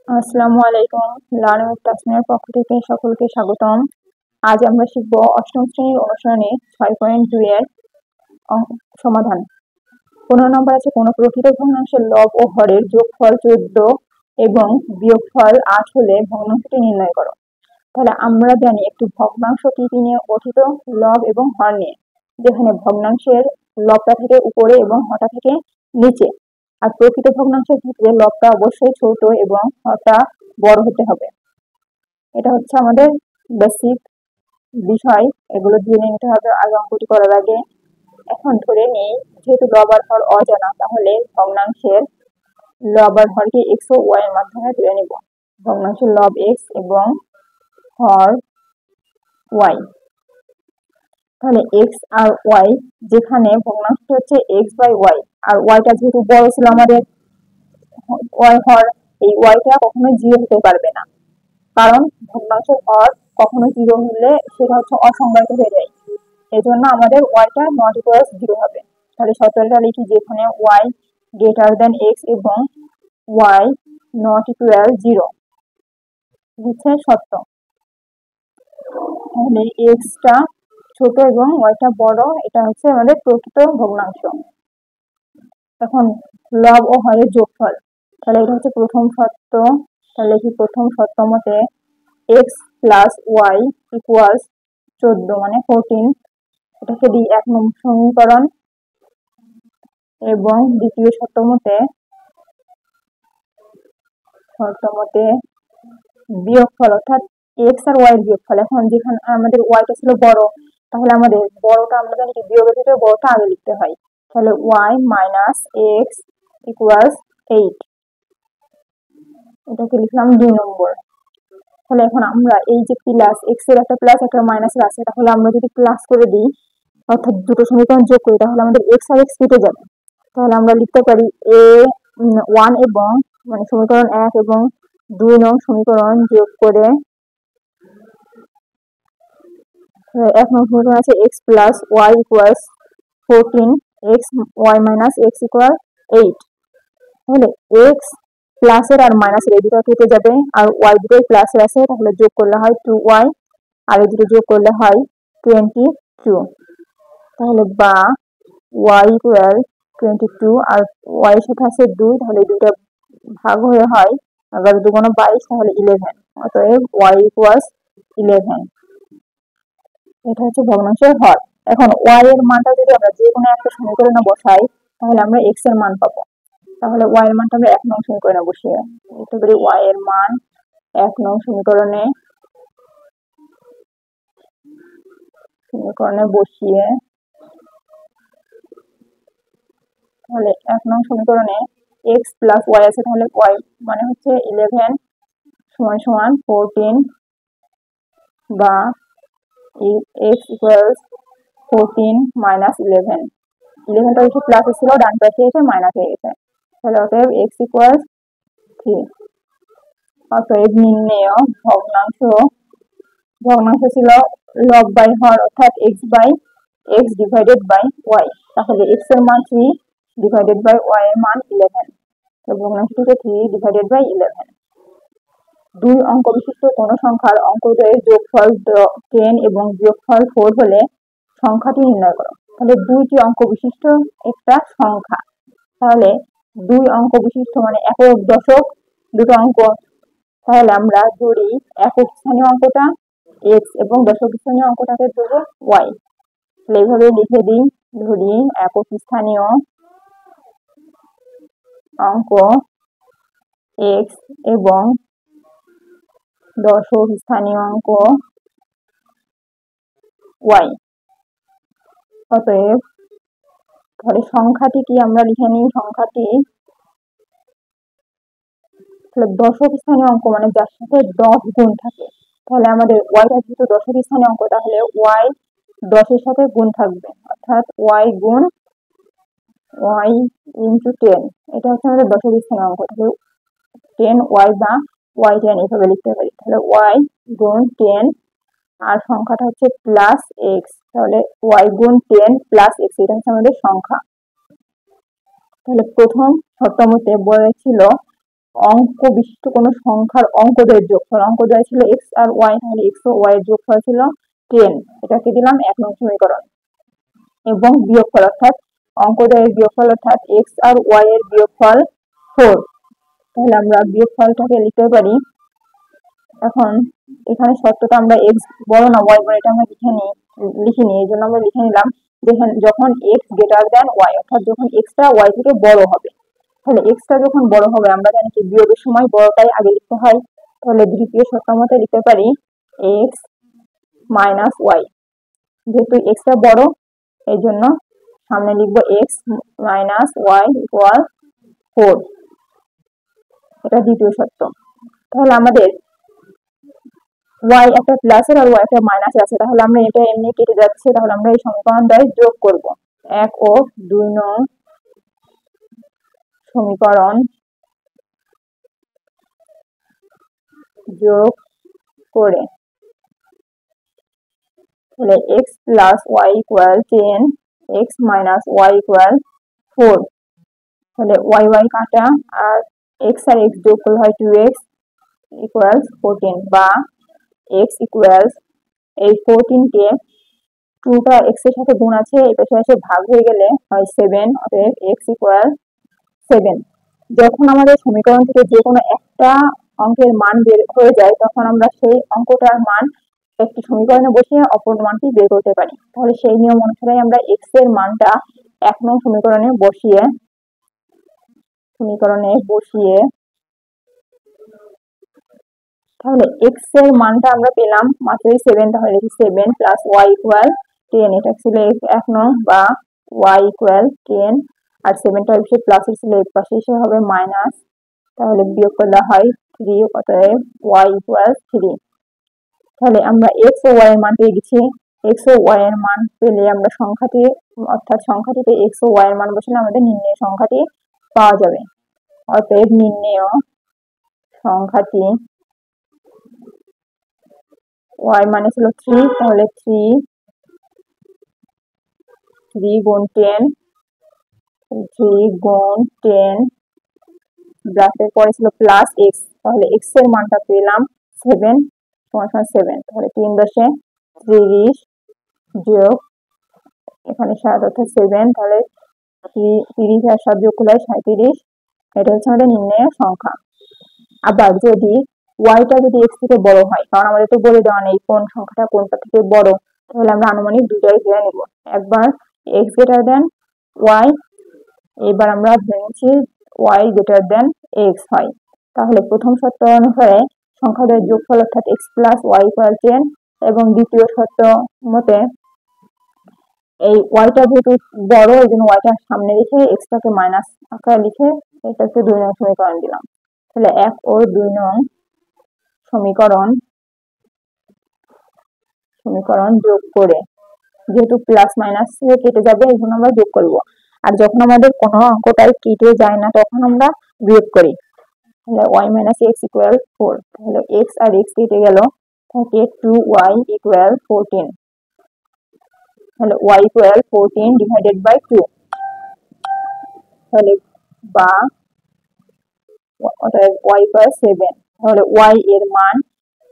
আসসালামু আলাইকুম। Learning with তাসমিয়ার পক্ষ থেকে সকলকে স্বাগতম। আজ আমরা শিখব অষ্টম শ্রেণীর অনুশীলনী 6.2 এর সমাধান। 15 নম্বর আছে, কোনো প্রকৃত ভগ্নাংশের লব ও হরের যোগফল 14 এবং বিয়োগফল 8 হলে ভগ্নাংশটি নির্ণয় করো। তাহলে আমরা জানি একটি ভগ্নাংশ কি নিয়ে গঠিত, লব এবং হর নিয়ে, যেখানে ভগ্নাংশের লবটা থেকে উপরে এবং হরটা থেকে নিচে। আর প্রকৃত ভগ্নাংশের ক্ষেত্রে লবটা অবশ্যই ছোট এবং হরটা বড় হতে হবে। এটা হচ্ছে আমাদের বেসিক বিষয়, এগুলো জেনে নিতে হবে আগে অঙ্কটি করার আগে। এখন ধরে নেই যেহেতু লব আর হর অজানা, তাহলে ভগ্নাংশের লব আর হরকে এক্স ও ওয়াই এর মাধ্যমে ধরে নিব। ভগ্নাংশের লব এক্স এবং হর ওয়াই। তাহলে এক্স আর ওয়াই, যেখানে ভগ্নাংশ হচ্ছে এক্স বাই ওয়াই, আর ওয়াইটা যেহেতু বড় ছিল আমাদের ওয়াই হর, এই ওয়াইটা কখনো 0 হতে পারবে না, কারণ ভগ্নাংশের হর কখনো 0 হলে সেটা হচ্ছে অসংজ্ঞায়িত হয়ে যায়। এই জন্য আমাদের ওয়াইটা নট ইকুয়ালস 0 হবে। তাহলে সূত্রটা লিখি, যেখানে ওয়াই গ্রেটার দেন এক্স এবং ওয়াই নট ইকুয়াল 0 হচ্ছে সত্য। তাহলে এক্সটা ছোট এবং ওয়াইটা বড়, এটা হচ্ছে আমাদের প্রকৃত ভগ্নাংশ। এখন লব ও হরের যোগফল, তাহলে এটা হচ্ছে প্রথম শর্ত। তাহলে কি প্রথম শর্ত মতে এক্স প্লাস ওয়াই ইকুয়ালস 14 মানে 14, এটাকে দিই 1 নম্বর সমীকরণ। এবং দ্বিতীয় শর্ত মতে বিয়োগফল, অর্থাৎ এক্স আর ওয়াই এর বিয়োগফল। এখন যেখানে আমাদের ওয়াইটা ছিল বড়, তাহলে আমাদের বড়টা আমরা জানি কি বিয়োগের ক্ষেত্রে বড়টা আগে লিখতে হয়। তাহলে ওয়াই মাইনাস এক্স ইকুয়ালস 8, এটাকে লিখলাম 2 নম্বর। তাহলে এখন আমরা এই যে প্লাস এক্স এর একটা প্লাস একটা মাইনাসের আছে, তাহলে আমরা যদি প্লাস করে দিই অর্থাৎ দুটো সমীকরণ যোগ করি, তাহলে আমাদের এক্স আর এক্স কেটে যাবে। তাহলে আমরা লিখতে পারি এ 1 এবং মানে সমীকরণ 1 এবং 2 নং সমীকরণ যোগ করে 1 নং সমীকরণ আছে x plus y equals 14, x y minus x equal 8। তাহলে এক্স প্লাসের আর মাইনাসের এই দুটো কেটে যাবে, আর ওয়াই দুটোই প্লাসের আছে, তাহলে যোগ করলে হয় 2y, আর এই দুটো যোগ করলে হয় 22। তাহলে বা y ইকুয়াল 22 আর y এর সাথে আছে 2, তাহলে এই দুটো ভাগ হয়ে হয় 11 দুগুণ 22, তাহলে 11। অতএব y ইকুয়ালস 11। এটা হচ্ছে ভগ্নাংশের হর। এখন y এর মানটা যদি আমরা যে কোনো একটা সমীকরণে বসাই, তাহলে আমরা x এর মান পাবো। তাহলে y এর মানটা আমরা 1 নং সমীকরণে বসিয়ে লিখতে পারি y এর মান 1 নং সমীকরণে বসিয়ে, তাহলে 1 নং সমীকরণে x প্লাস y আছে, তাহলে y মানে হচ্ছে 11 সমান সমান 14, বা x ইকুয়ালস 14 মাইনাস 11। 11টা হচ্ছে প্লাস ছিল, ডান পাশে এসে মাইনাস হয়ে গেছে। তাহলে অতএব x ইকুয়ালস 3। অতএব নির্ণেয় ভগ্নাংশ ছিল লব বাই হর, অর্থাৎ x by x divided by y। তাহলে x এর মান 3 ডিভাইডেড বাই y এর মান 11। তো ভগ্নাংশটিকে 3 ডিভাইডেড বাই 11। 2 অঙ্ক বিশিষ্ট কোন সংখ্যার অঙ্কদ্বয়ের যোগফল 10 এবং বিয়োগফল 4 হলে সংখ্যাটি নির্ণয় করো। তাহলে 2টি অঙ্ক বিশিষ্ট একটা সংখ্যা, তাহলে 2 অঙ্ক বিশিষ্ট মানে একক দশক দুটো অঙ্ক। তাহলে আমরা ধরি একক স্থানীয় অঙ্কটা x এবং দশক স্থানীয় অঙ্কটাকে ধরবো y। তাহলে এইভাবে লিখে দিই, ধরি একক স্থানীয় অঙ্ক x এবং দশক স্থানীয় অঙ্ক y। অতএব তাহলে সংখ্যাটি কি আমরা লিখে নিই, সংখ্যাটি দশক স্থানীয় অঙ্ক মানে যার সাথে 10 গুণ থাকে। তাহলে আমাদের ওয়াইটা যেহেতু দশক স্থানীয় অঙ্ক, তাহলে ওয়াই 10 এর সাথে গুণ থাকবে, অর্থাৎ ওয়াই গুণ ওয়াই ইন্টু 10। এটা হচ্ছে আমাদের দশক স্থানীয় অঙ্ক। তাহলে 10y বা y10 এভাবে লিখতে পারি। তাহলে y গুণ 10 আর সংখ্যাটা হচ্ছে প্লাস x, তাহলে y গুণ 10 প্লাস x, এটা হচ্ছে আমাদের সংখ্যা। তাহলে প্রথম শর্ত মতে বলেছিল অঙ্ক বিশিষ্ট কোনো সংখ্যার অঙ্কদ্বয়ের যোগফল, অঙ্কদ্বয় ছিল এক্স আর ওয়াই, তাহলে এক্স ও ওয়াই এর যোগফল ছিল 10, এটাকে দিলাম 1 নং সমীকরণ। এবং বিয়োগফল অর্থাৎ অঙ্কদ্বয়ের বিয়োগফল অর্থাৎ এক্স আর ওয়াই এর বিয়োগফল 4, তাহলে আমরা বিয়োগফলটাকে লিখতে পারি। এখন এখানে শর্তটা আমরা এক্স বড় না ওয়াই বড় এটা আমরা লিখিনি, এই জন্য আমরা লিখে নিলাম যখন এক্স গ্রেটার দেন ওয়াই, অর্থাৎ যখন এক্সটা ওয়াই থেকে বড় হবে। তাহলে এক্সটা যখন বড় হবে আমরা জানি কি বিয়োগের সময় বড়টাই আগে লিখতে হয়, তাহলে দ্বিতীয় শর্ত মতে লিখতে পারি এক্স মাইনাস ওয়াই। যেহেতু এক্সটা বড় এই জন্য সামনে লিখবো এক্স মাইনাস ওয়াই ইকুয়াল 4, এটা দ্বিতীয় শর্ত। তাহলে আমাদের ওয়াই একটা প্লাসের আর ওয়াই একটা মাইনাসের আছে, তাহলে আমরা এটা এমনি কেটে যাচ্ছে, তাহলে আমরা এই সমীকরণ দ্বারা যোগ করব 1 ও 2 নং সমীকরণ যোগ করে, তাহলে x plus y equal 10, x minus y equal 4, তাহলে ওয়াই ওয়াই কাটা আর x আর x যোগ করলে হয় 2x ইকুয়ালস 14, বা x ইকুয়ালস এই 14 কে 2টা x এর সাথে গুণ আছে এই পাশে এসে ভাগ হয়ে গেলে হয় 7, অতএব x ইকুয়াল 7। যখন আমাদের সমীকরণ থেকে যে কোনো একটা অঙ্কের মান বের হয়ে যায় তখন আমরা সেই অঙ্কটার মান একটি সমীকরণে বসিয়ে অপর মানটি বের করতে পারি। তাহলে সেই নিয়ম অনুসারে আমরা x এর মানটা 1 নং সমীকরণে বসিয়ে তাহলে x এর মানটা আমরা পেলাম মাত্রই 7, তাহলে 7 প্লাস ওয়াই ইকুয়াল 10, এটা ছিল 1 নং, বা y ইকুয়াল 10 আর 7টা এসে প্লাস ছিল এই পাশে এসে হবে মাইনাস, তাহলে বিয়োগ করলে হয় 3, অতএব y ইকুয়াল 3। তাহলে আমরা x ও y এর মান পেয়ে গেছি। x ও y এর মান পেলে আমরা সংখ্যাটি অর্থাৎ সংখ্যাটিতে x ও y এর মান বসালে আমাদের নির্ণেয় সংখ্যাটি পাওয়া যাবে। অতএব নির্ণেয় সংখ্যাটি y মানে ছিল 3, তাহলে 3 গুণ 10, 3 গুণ 10 ব্র্যাকেটের পরে ছিল প্লাস x, তাহলে x এর মানটা পেলাম 7 সমান 7, তাহলে 3 দশে 30 যোগ এখানে 7 অর্থাৎ 7, তাহলে 30 আর 7 যোগ করলে 37, এটা হচ্ছে আমাদের নির্ণেয় সংখ্যা। আবার যদি ওয়াইটা যদি এক্স থেকে বড় হয়, কারণ আমাদের তো বলে দেওয়া নেই কোন সংখ্যাটা কোনটা থেকে বড়, তাহলে আমরা আনুমানিক দুটাই ধরে নেব। একবার এক্স গ্রেটার দেন ওয়াই, এবার আমরা ধরে নিচ্ছি ওয়াই গ্রেটার দেন এক্স হয়। তাহলে প্রথম শর্ত অনুসারে সংখ্যাদ্বয়ের যোগফল অর্থাৎ এক্স প্লাস ওয়াই ইকুয়াল 10, এবং দ্বিতীয় শর্ত মতে এই ওয়াইটা যেহেতু বড় এই জন্য ওয়াইটা সামনে রেখে এক্সটাকে মাইনাস আকারে লিখে এটাকে 2 নং সমীকরণ দিলাম। তাহলে 1 ও 2 নং সমীকরণ যোগ করে, যেহেতু প্লাস মাইনাস কেটে যাবে এই জন্য আমরা যোগ করবো, আর যখন আমাদের কোনো অঙ্কটাই কেটে যায় না তখন আমরা বিয়োগ করি। তাহলে y মাইনাস এক্স ইকুয়াল 4, তাহলে x আর x কেটে গেল, থাকে 2y ইকুয়াল 14, তাহলে y ইকুয়াল 14 ডিভাইডেড বাই 2, তাহলে বা অতএব y ইকুয়াল 7, তাহলে y এর মান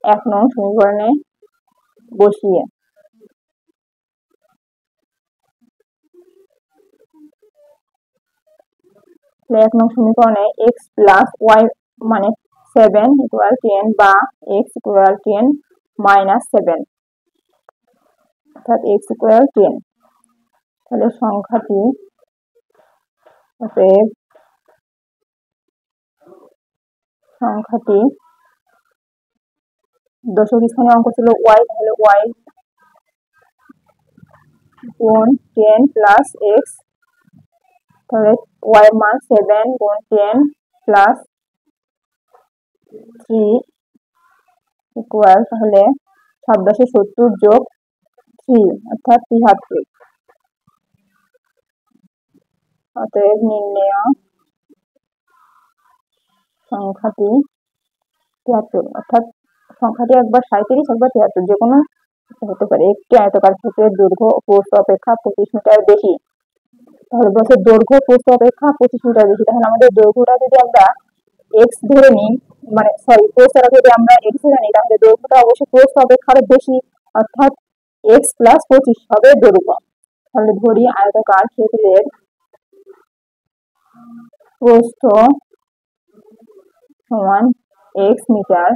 1 নং সমীকরণে বসিয়ে 1 নং সমীকরণে x প্লাস y মানে 7 ইকুয়াল 10, বা x ইকুয়াল 10 মাইনাস 7, অর্থাৎ x ইকুয়াল 10, তাহলে সংখ্যাটি দশক স্থানে অঙ্ক ছিল y, তাহলে y গুণ 10 প্লাস x, তাহলে y এর মান 7 গুণ 10 প্লাস 3 ইকুয়াল, তাহলে 770 যোগ 3 অর্থাৎ 73, অতএব নির্ণেয় সংখ্যাটি 73, অর্থাৎ সংখ্যাটি একবার 37 একবার 73 যে কোনো হতে পারে। একটি আয়তাকার ক্ষেত্রের দৈর্ঘ্য প্রস্থ অপেক্ষা 25 মিটার বেশি, তাহলে বলছে দৈর্ঘ্য প্রস্থ অপেক্ষা 25 মিটার বেশি, তাহলে আমাদের দৈর্ঘ্যটা যদি আমরা এক্স ধরে নিই, মানে সরি প্রস্থটা যদি আমরা এক্স ধরে নিই তাহলে দৈর্ঘ্যটা অবশ্যই প্রস্থ অপেক্ষা আরো বেশি, অর্থাৎ এক্স প্লাস 25 হবে দৈর্ঘ্য। তাহলে ধরি আয়তাকার ক্ষেত্রের প্রস্থ সমান এক্স মিটার,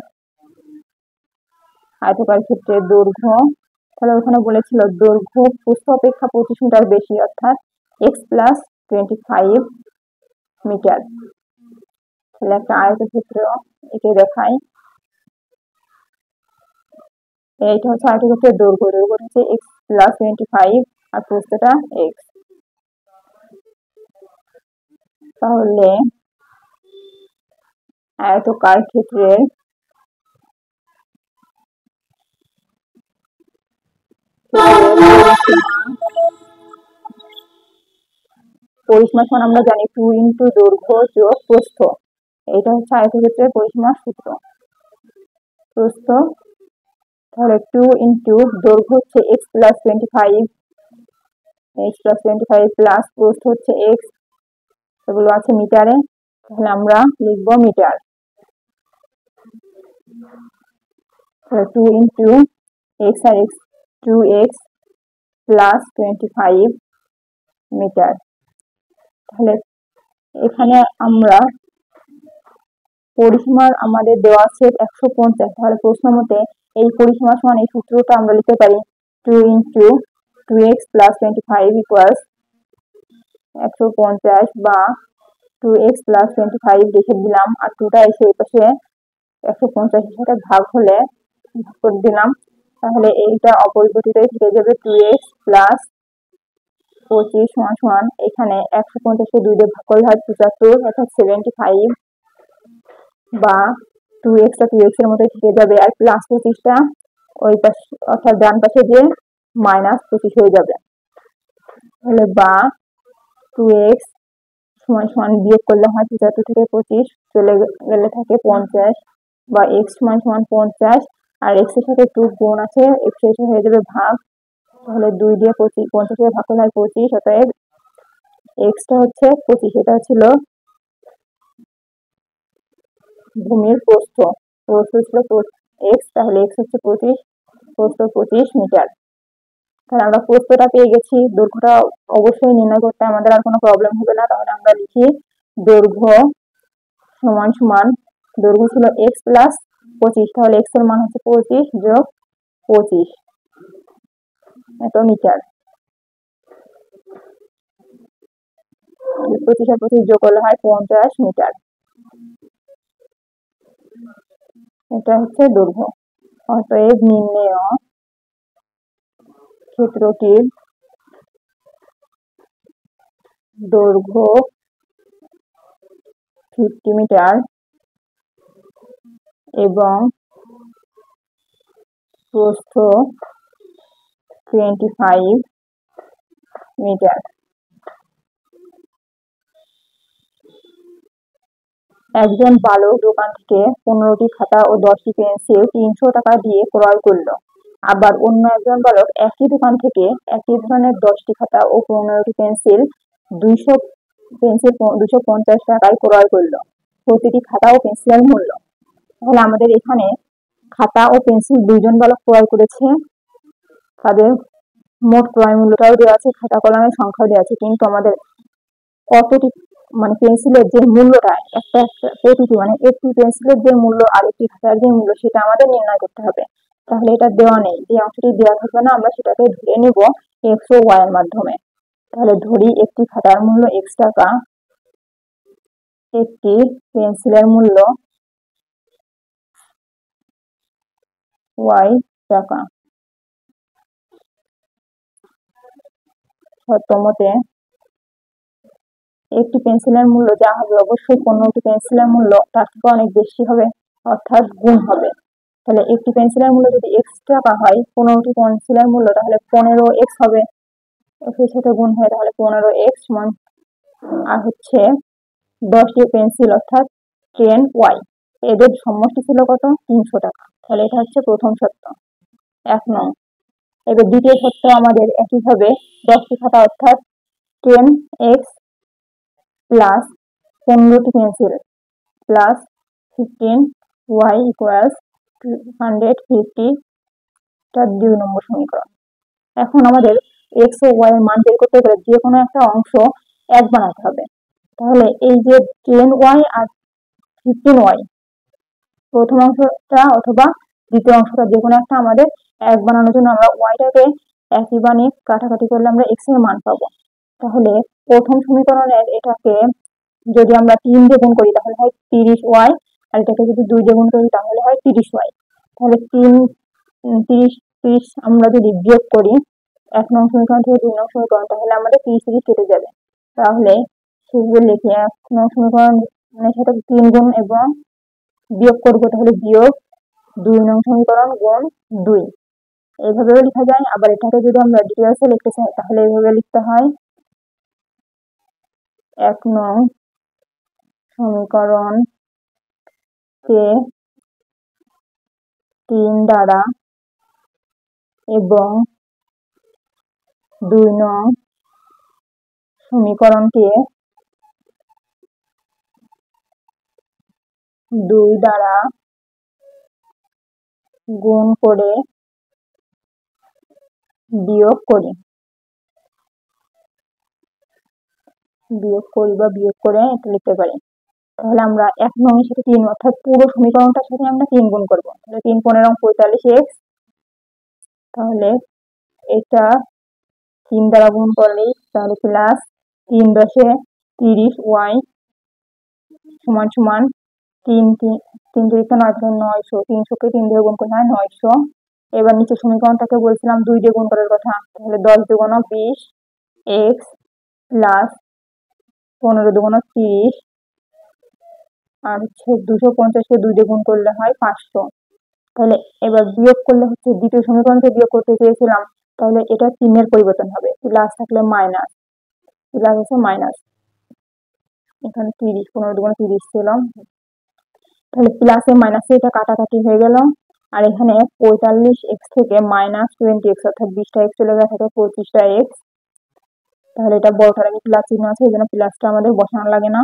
আয়তাকার ক্ষেত্রের দৈর্ঘ্য, তাহলে ওখানে বলেছিল দৈর্ঘ্য প্রস্থ অপেক্ষা 25 মিটার বেশি, অর্থাৎ এক্স প্লাস 25 মিটার। তাহলে একটা আয়তক্ষেত্র একে দেখাই, এইটা হচ্ছে আয়তক্ষেত্রের দৈর্ঘ্য, দৈর্ঘ্য হচ্ছে এক্স প্লাস 25 আর প্রস্থটা এক্স। তাহলে আয়তকার ক্ষেত্রের পরিসীমা সমান আমরা জানি 2 ইন্টু দৈর্ঘ্য যোগ প্রস্থ, এটা হচ্ছে আয়তক্ষেত্রের পরিসীমার সূত্র। প্রস্থ তাহলে 2 ইন্টু দৈর্ঘ্য হচ্ছে x plus 25, x plus 25 plus প্রস্থ হচ্ছে এক্স, এগুলো আছে মিটারে, তাহলে আমরা লিখবো মিটার। 2 ইন্টু এক্স আর এক্স 2x প্লাস 25 মিটার। তাহলে এখানে আমরা পরিসীমার আমাদের দেওয়া আছে 150, তাহলে প্রশ্ন মতে এই পরিসীমা সমান এই সূত্রটা আমরা লিখতে পারি 2 ইন্টু 2x প্লাস 25 ইকুয়ালস 150 বা 2x প্লাস 25 লিখে দিলাম, আর 2টা এসে এই পাশে 150 এর সাথে ভাগ হলে ভাগ করে দিলাম, তাহলে এইটা অপরিবর্তিত থেকে যাবে 2x প্লাস 25 সমান সমান এখানে 150 কে 2 দিয়ে ভাগ করলে হয় 75, অর্থাৎ 75 বা 2x টা 2x এর মতোই থেকে যাবে, আর প্লাস 25টা ওই পাশে অর্থাৎ ডান পাশে যে মাইনাস 25 হয়ে যাবে। তাহলে বা 2x সমান সমান বিয়োগ করলে হয় 75 থেকে 25 চলে গেলে থাকে 50, বা x সমান সমান 50 আর x এর সাথে 2 গুণ আছে, x এর সাথে হয়ে যাবে ভাগ, তাহলে 2 দিয়ে 50 এর ভাগ করলে হয় 25, অতএব x টা হচ্ছে 25, এটা ছিল ভূমির প্রস্থ, প্রস্থ ছিল x, তাহলে x হচ্ছে 25, প্রস্থ 25 মিটার। তাহলে আমরা প্রস্থটা পেয়ে গেছি, দৈর্ঘ্যটা অবশ্যই নির্ণয় করতে আমাদের আর কোনো প্রবলেম হবে না, তাহলে আমরা লিখি দৈর্ঘ্য সমান সমান, দৈর্ঘ্য ছিল x প্লাস 25, তাহলে x এর মান হচ্ছে 25 যোগ 25 এত মিটার, 25 আর 25 যোগ করলে হয় 50 মিটার, এটা হচ্ছে দৈর্ঘ্য। অতএব নির্ণেয় ক্ষেত্রটির দৈর্ঘ্য 50 মিটার এবং প্রস্থ 25 মিটার। একজন বালক দোকান থেকে 15টি খাতা ও 10টি পেন্সিল 300 টাকা দিয়ে ক্রয় করলো, আবার অন্য একজন বালক একই দোকান থেকে একই ধরনের 10টি খাতা ও 15টি পেন্সিল 250 টাকায় ক্রয় করলো, প্রতিটি খাতা ও পেন্সিলের মূল্য। তাহলে আমাদের এখানে খাতা ও পেন্সিল দুইজন বালক ক্রয় করেছে, তাদের মোট ক্রয় মূল্যটাও দেওয়া আছে, খাতা কলমের সংখ্যাও দেওয়া আছে, কিন্তু আমাদের কতটি মানে পেন্সিলের যে মূল্যটা একটা প্রতিটি মানে একটি পেন্সিলের যে মূল্য আর একটি খাতার যে মূল্য সেটা আমাদের নির্ণয় করতে হবে। তাহলে এটা দেওয়া নেই, যে অংশটি দেওয়া থাকবে না আমরা সেটাকে ধরে নিব এক্স ও ওয়াই এর মাধ্যমে। তাহলে ধরি একটি খাতার মূল্য x টাকা, একটি পেন্সিলের মূল্য y টাকা। শর্তমতে একটি পেন্সিলের মূল্য যা হবে অবশ্যই 15টি পেন্সিলের মূল্য তার থেকে অনেক বেশি হবে, অর্থাৎ গুণ হবে। তাহলে একটি পেন্সিলের মূল্য যদি x টাকা হয়, 15টি পেন্সিলের মূল্য তাহলে 15x হবে, এর সাথে গুণ হয়, তাহলে 15x সমান, আর হচ্ছে 10টি পেন্সিল অর্থাৎ 10y, এদের সমষ্টি ছিল কত 300 টাকা। তাহলে এটা হচ্ছে প্রথম শর্ত 1 নং। এবার দ্বিতীয় শর্ত আমাদের একইভাবে 10টি খাতা অর্থাৎ 10x প্লাস 15টি পেন্সিল প্লাস 15y ইকুয়ালস 150, এটা 2 নম্বর সমীকরণ। এখন আমাদের এক্স ও ওয়াই এর মান বের করতে গেলে যে কোনো একটা অংশ 1 বানাতে হবে। তাহলে এই যে 10y আর 15y, প্রথম অংশটা অথবা দ্বিতীয় অংশটা যে কোনো একটা আমাদের 1 বানানোর জন্য আমরা ওয়াইটাকে একই বানিয়ে কাটাকাটি করলে আমরা এক্স এর মান পাবো। তাহলে প্রথম সমীকরণের এটাকে যদি আমরা 3 দিয়ে গুণ করি তাহলে হয় 30y, আর এটাকে যদি 2 দিয়ে গুণ করি তাহলে হয় 30y। তাহলে 30 আমরা যদি বিয়োগ করি 1 নং সমীকরণ থেকে 2 নং সমীকরণ, তাহলে আমাদের 30 কেটে যাবে। তাহলে সেভাবে লিখে 1 নং সমীকরণের সাথে 3 গুণ এবং বিয়োগ করবো, তাহলে বিয়োগ 2 নং সমীকরণ গুণ 2, এইভাবেও লেখা যায়। আবার এটাকে যদি আমরা ডিটেলসে লিখতে চাই তাহলে এইভাবে লিখতে হয় 1 নং সমীকরণ কে 3 দ্বারা এবং 2 নং সমীকরণকে 2 দ্বারা গুণ করে বিয়োগ করি বা বিয়োগ করে এটা লিখতে পারি। তাহলে আমরা 1 নং এর সাথে 3, অর্থাৎ পুরো সমীকরণটার সাথে আমরা 3 গুণ করবো। তাহলে 3 15 45x, তাহলে এটা 3 দ্বারা গুণ করলেই তাহলে প্লাস 3 10 30y সমান সমান 3 3 3 9 900, 300 কে 3 দিয়ে গুণ করলে হয় 900। এবার নিচে সমীকরণটাকে বলছিলাম 2 দিয়ে গুণ করার কথা, তাহলে 10 দুগুণ 20x প্লাস 15 দুগুণ 30, আর হচ্ছে 250 কে 2 দিয়ে গুণ করলে হয় 500। তাহলে এবার বিয়োগ করলে হচ্ছে দ্বিতীয় সমীকরণকে বিয়োগ করতে চেয়েছিলাম, তাহলে এটা চিহ্নের পরিবর্তন হবে, প্লাস থাকলে মাইনাস, প্লাস হচ্ছে মাইনাস, এখানে 30 15 দুগুণ 30 ছিল, তাহলে প্লাসে মাইনাসে এটা কাটাকাটি হয়ে গেল। আর এখানে 45x থেকে মাইনাস 20x, অর্থাৎ 20টা x চলে গেছে, 25টা x। তাহলে এটা বড়টার আগে প্লাস চিহ্ন আছে, এই জন্য প্লাসটা আমাদের বসানো লাগে না।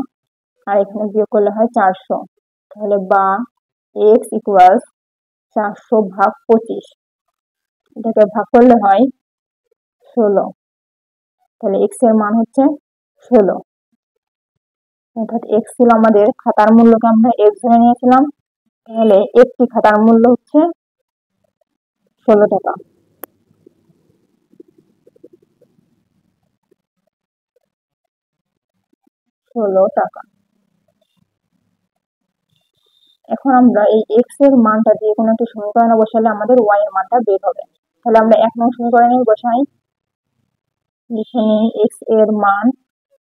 আর এখানে বিয়োগ করলে হয় 400, তাহলে বা x ইকুয়ালস 400 ভাগ 25, এটাকে ভাগ করলে হয় 16। তাহলে x এর মান হচ্ছে 16, অর্থাৎ x ছিল আমাদের খাতার মূল্যকে আমরা x ধরে নিয়েছিলাম, তাহলে একটি খাতার মূল্য হচ্ছে 16 টাকা। এখন আমরা এই x এর মানটা দিয়ে কোনো একটা সমীকরণে বসালে আমাদের y এর মানটা বের হবে। তাহলে আমরা 1 নং সমীকরণে বসাই, লিখে নিই x এর মান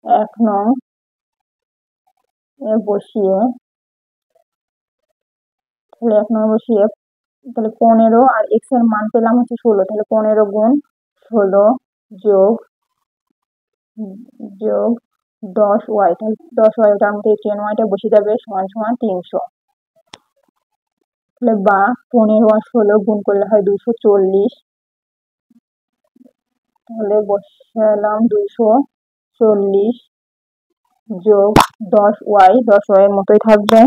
1 নং এ বসিয়ে, তাহলে 1 নং বসিয়ে তাহলে 15 আর x এর মান পেলাম হচ্ছে 16, তাহলে 15 গুণ 16 যোগ 10y, তাহলে 10y টা আমাদের 10y বসে যাবে সমান সমান 300। তাহলে বা 15 আর 16 গুণ করলে হয় 240, তাহলে বসালাম 240 যোগ 10y, 10y এর মতোই থাকবে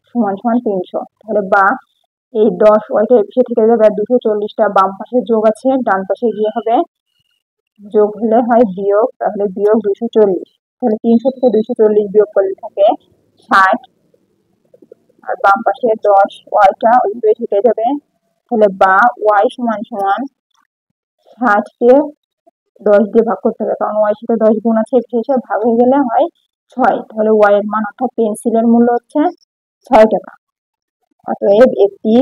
সমান সমান 300। তাহলে বা এই 10yটা এই পাশে থেকে যাবে, আর 240টা বাম পাশে যোগ আছে, ডান পাশে গিয়ে হবে যোগ, হলে হয় বিয়োগ, তাহলে বিয়োগ 240। তাহলে 300 থেকে 240 বিয়োগ করলে থাকে 60, আর বাম পাশে 10yটা ওইভাবে থেকে যাবে। তাহলে বা y সমান সমান 60 কে 10 দিয়ে ভাগ করতে হবে, কারণ y সাথে 10 গুণ আছে, এসে ভাগ হয়ে গেলে হয় 6। তাহলে y এর মান অর্থাৎ পেন্সিলের মূল্য হচ্ছে 6 টাকা। অতএব একটি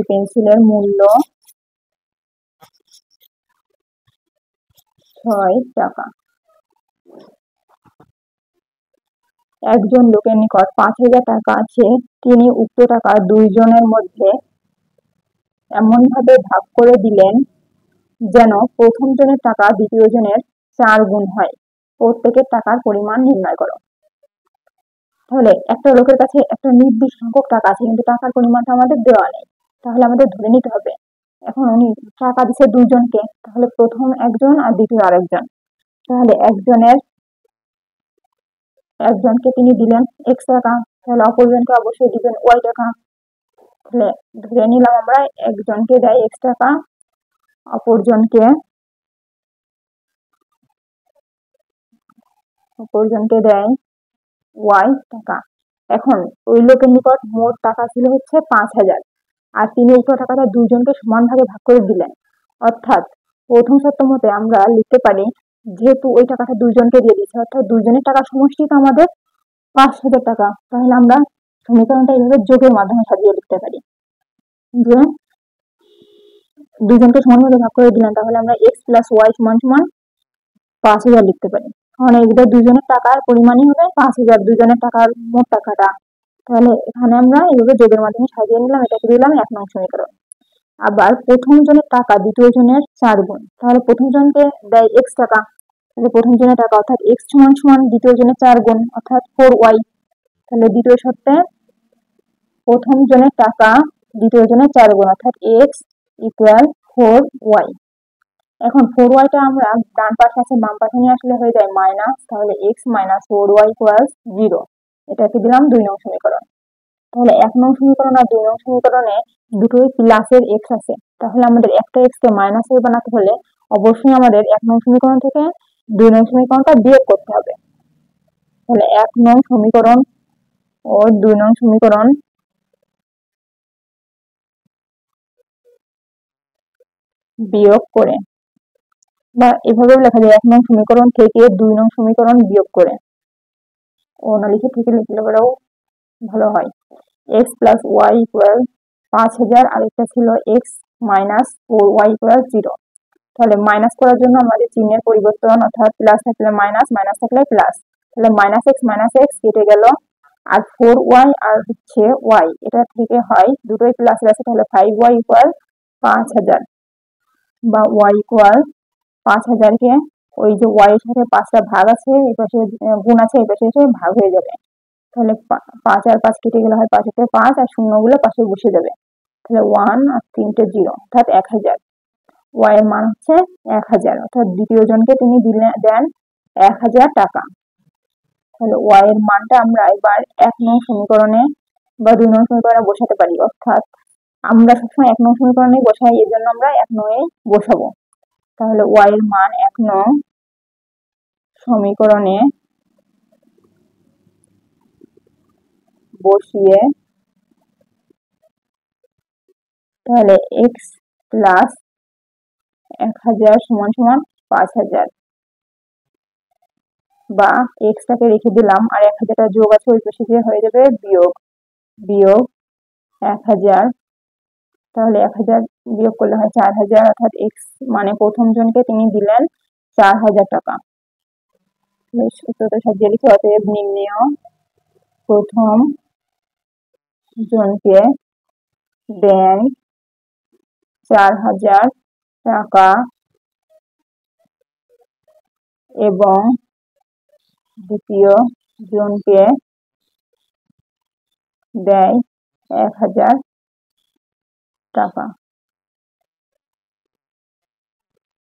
পেন্সিলের মূল্য 6 টাকা। একজন লোকের নিকট 5000 টাকা আছে, তিনি উক্ত টাকা 2 জনের মধ্যে এমন ভাবে ভাগ করে দিলেন যেন প্রথম জনের টাকা দ্বিতীয় জনের 4 গুণ হয়। প্রত্যেকের টাকার পরিমাণ নির্ণয় করো। তাহলে একটা লোকের কাছে একটা নির্দিষ্ট সংখ্যক টাকা আছে, কিন্তু টাকার পরিমাণটা আমাদের দেওয়া নেই, তাহলে আমাদের ধরে নিতে হবে এখন উনি টাকা দিচ্ছে 2 জনকে, তাহলে প্রথম একজন আর দ্বিতীয় আরেকজন। তাহলে একজনকে তিনি দিলেন x টাকা, তাহলে অপরজনকে অবশ্যই দিবেন y টাকা। তাহলে ধরে নিলাম আমরা একজনকে দেয় x টাকা, অপরজনকে দেয় y টাকা। এখন ওই লোকের নিকট মোট টাকা ছিল হচ্ছে 5,000, আর তিনি উক্ত টাকাটা দুজনকে সমান ভাগে ভাগ করে দিলেন। অর্থাৎ প্রথম শর্ত মতে আমরা লিখতে পারি, যেহেতু ওই টাকাটা দুজনকে দিয়ে দিচ্ছে, অর্থাৎ দুজনের টাকা সমষ্টি তো আমাদের 5,000 টাকা, তাহলে আমরা সমীকরণটা এইভাবে যোগের মাধ্যমে সাজিয়ে লিখতে পারি যে দুজনকে সমান ভাগে ভাগ করে দিলেন, তাহলে আমরা x প্লাস ওয়াই সমান সমান 5,000 লিখতে পারি। কারণ এদের দুজনের টাকার পরিমাণই হবে 5,000, দুজনের টাকার মোট টাকাটা। তাহলে এখানে আমরা এইভাবে যোগের মাধ্যমে সাজিয়ে নিলাম, এটাকে দিলাম 1 নং সমীকরণ। আবার প্রথম জনের টাকা দ্বিতীয় জনের 4 গুণ, তাহলে প্রথম জনকে দেয় x টাকা, তাহলে প্রথম জনের টাকা অর্থাৎ x সমান সমান দ্বিতীয় জনের 4 গুণ অর্থাৎ 4y। তাহলে দ্বিতীয় শর্তে প্রথম জনের টাকা দ্বিতীয় জনের 4 গুণ অর্থাৎ x ইকুয়াল 4y। এখন 4y-টা আমরা ডান পাশে আছে বাম পাশে নিয়ে আসলে হয়ে যায় মাইনাস, তাহলে x মাইনাস 4y ইকুয়ালস 0। এটাকে দিলাম 2 নং সমীকরণ। তাহলে 1 নং সমীকরণ আর 2 নং সমীকরণে দুটোই প্লাসের x আছে, তাহলে আমাদের একটা x কে মাইনাসের বানাতে হলে অবশ্যই আমাদের 1 নং সমীকরণ থেকে 2 নং সমীকরণটা বিয়োগ করতে হবে। তাহলে 1 নং সমীকরণ ও 2 নং সমীকরণ বিয়োগ করে, বা এভাবেও লেখা যায় 1 নং সমীকরণ থেকে 2 নং সমীকরণ বিয়োগ করে, ও না লিখে থেকে লিখলে পরেও ভালো হয়। x প্লাস ওয়াই ইকুয়াল 5,000, আর একটা ছিল x মাইনাস 4y ইকুয়াল 0। তাহলে মাইনাস করার জন্য আমাদের চিহ্নের পরিবর্তন, অর্থাৎ প্লাস থাকলে মাইনাস, মাইনাস থাকলে প্লাস। তাহলে মাইনাস x কেটে গেল, আর 4y আর হচ্ছে y, এটা থেকে হয় দুটোই প্লাস আছে, তাহলে 5y ইকুয়াল 5,000, বা y ইকুয়াল 5,000 কে ওই যে y এর সাথে 5টা ভাগ আছে এই পাশে গুণ আছে, এই পাশে এসে ভাগ হয়ে যাবে। তাহলে 5 আর 5 কেটে গেলে হয় 5 এর 5, আর শূন্যগুলো পাশে বসে যাবে। তাহলে 1 আর 3টে 0 অর্থাৎ 1,000। y এর মান হচ্ছে 1,000, অর্থাৎ দ্বিতীয় জনকে তিনি দেন 1,000 টাকা। তাহলে y এর মানটা আমরা এবার 1 নং সমীকরণে বা 2 নং সমীকরণে বসাতে পারি, অর্থাৎ আমরা সবসময় 1 নং সমীকরণে বসাই, এর জন্য আমরা 1 নং এ বসাবো। তাহলে y এর মান 1 নং সমীকরণে বসিয়ে তাহলে x প্লাস 1,000 সমান সমান 5,000, বা x টাকে রেখে দিলাম আর 1,000টা যোগ আছে ওই পাশে গিয়ে হয়ে যাবে বিয়োগ 1,000। তাহলে 1,000 বিয়োগ করলে হয় 4,000, অর্থাৎ x মানে প্রথম জনকে তিনি দিলেন 4,000 টাকা। সূত্রটা সাজিয়ে লিখে, অতএব নির্ণেয় প্রথম জনকে দেন 4,000 টাকা এবং দ্বিতীয় জনকে দেয় 1,000 টাকা।